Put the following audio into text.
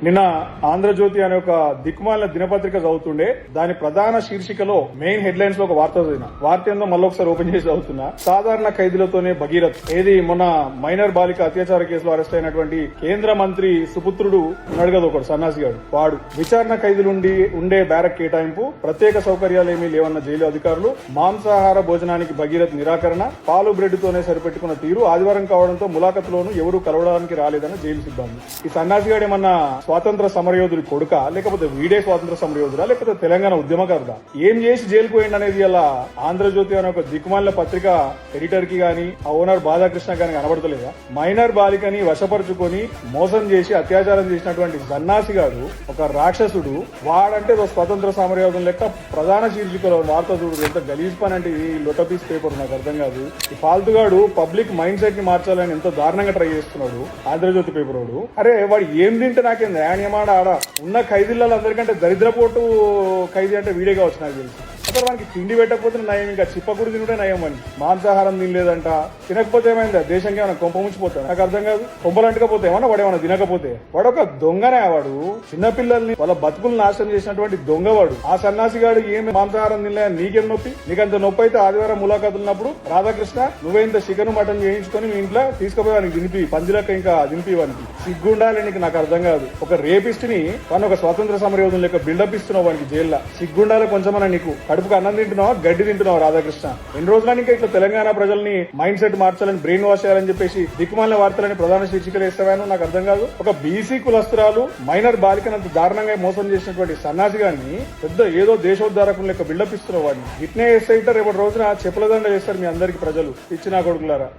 నిన్న ఆంధ్రజ్యోతి అనే ఒక దిక్కుమాలిన దినపత్రిక చదువుతుండే దాని ప్రధాన శీర్షికలో మెయిన్ హెడ్ లైన్స్ లో ఒక వార్త చదివిన. వార్త ఏందో మళ్ళీ ఒకసారి ఓపెన్ చేసి చదువుతున్నా. సాధారణ ఖైదీలతోనే భగీరథ్. ఏది మొన్న మైనర్ బాలిక అత్యాచార కేసులో అరెస్ట్ అయినటువంటి కేంద్ర మంత్రి సుపుత్రుడు ఉన్నాడు కదా ఒకడు సన్నాసిగాడు, వాడు విచారణ ఖైదీలు ఉండే బ్యారక్ కేటాయింపు, ప్రత్యేక సౌకర్యాలు ఏమీ లేవన్న జైలు అధికారులు, మాంసాహార భోజనానికి భగీరథ్ నిరాకరణ, పాలు బ్రెడ్ తోనే సరిపెట్టుకున్న తీరు, ఆదివారం కావడంతో ములాఖతులోనూ ఎవరూ కలవడానికి రాలేదన్న జైలు సిబ్బంది. ఈ సన్నాసిగాడు ఏమన్నా స్వాతంత్ర సమరయోధుడి కొడుక, లేకపోతే వీడే స్వాతంత్ర సమరయోధుడా, లేకపోతే తెలంగాణ ఉద్యమకారుడా? ఏం చేసి జైలుకు పోయింది అనేది అలా ఆంధ్రజ్యోతి అనే ఒక దిక్కుమాలిన పత్రిక ఎడిటర్ కి గాని ఆ ఓనర్ బాలకృష్ణ గాని కనబడతలేదా? మైనర్ బాలికని వశపరుచుకొని మోసం చేసి అత్యాచారం చేసినటువంటి సన్నాసిగాడు ఒక రాక్షసుడు. వాడంటే స్వతంత్ర సమరయోధం లెక్క ప్రధాన శీర్షికలో వార్త చూడు. ఎంత గలీజ్ పని అంటే ఈ లొటపీస్ పేపర్ నాకు అర్థం కాదు. ఈ ఫాల్తుగాడు పబ్లిక్ మైండ్ సెట్ ని మార్చాలని ఎంతో దారుణంగా ట్రై చేస్తున్నాడు ఆంధ్రజ్యోతి పేపర్ వాడు. అరే వాడు ఏం తింటే నాకేం న్యాయమాడ ఆడ ఉన్న ఖైదీలలో అందరికంటే దరిద్రపోటు ఖైదీ అంటే వీడే కావచ్చు నాకు తెలుసు. అసలు మనకి తిండి పెట్టకపోతే నయం, ఇంకా చిప్పకూడి తింటే నయం అని. మాంసాహారం తినలేదంట, తినకపోతే ఏమైందా దేశంకి ఏమైనా కొంప ముంచిపోతాడు? నాకు అర్థం కాదు. కొంపలంటకపోతే ఏమన్నా వాడు ఏమైనా తినకపోతే వాడు ఒక దొంగనే. వాడు చిన్నపిల్లల్ని వాళ్ళ బతుకులు నాశనం చేసినటువంటి దొంగవాడు. ఆ సన్నాసిగాడు ఏమి మాంసాహారం తినలే, నీకేం నొప్పి? నీకంత నొప్పి అయితే ఆదివారం ములాఖతున్నప్పుడు రాధాకృష్ణ నువ్వే ఇంత చికెన్ మటన్ చేయించుకొని మీ ఇంట్లో తీసుకుపోయి వానికి తినిపి, పందిలక్క ఇంకా తినిపి వానికి. సిగ్గుండాలి నీకు. నాకు అర్థం కాదు. ఒక రేపిస్ట్ ని వాడిని ఒక స్వాతంత్ర సమరయోధం లెక్క బిల్డప్ ఇస్తున్నావు వానికి జైల్లో. సిగ్గుండాలి కొంచెమన్నా నీకు. కడుపుకు అన్నం తింటున్నావా, గడ్డి తింటున్నావా రాధాకృష్ణ? ఎన్ని రోజులని ఇంకా ఇట్లా తెలంగాణ ప్రజల్ని మైండ్ సెట్ మార్చాలని, బ్రెయిన్ వాష్ చేయాలని చెప్పేసి దిక్కుమాలిన వార్తలని ప్రధాన శీర్షికలు వేస్తావాను? నాకు అర్థం కాదు. ఒక బీసీ కులస్తురాలు మైనర్ బాలికనంత దారుణంగా మోసం చేసినటువంటి సన్నాసి గారిని పెద్ద ఏదో దేశోద్ధారకులు లెక్క బిల్డప్ ఇస్తున్నావు వాడిని. ఇట్నే వేస్తే రేపటి రోజున చెప్పులదండ చేస్తారు మీ అందరికి ప్రజలు. ఇచ్చిన కొడుకులారా.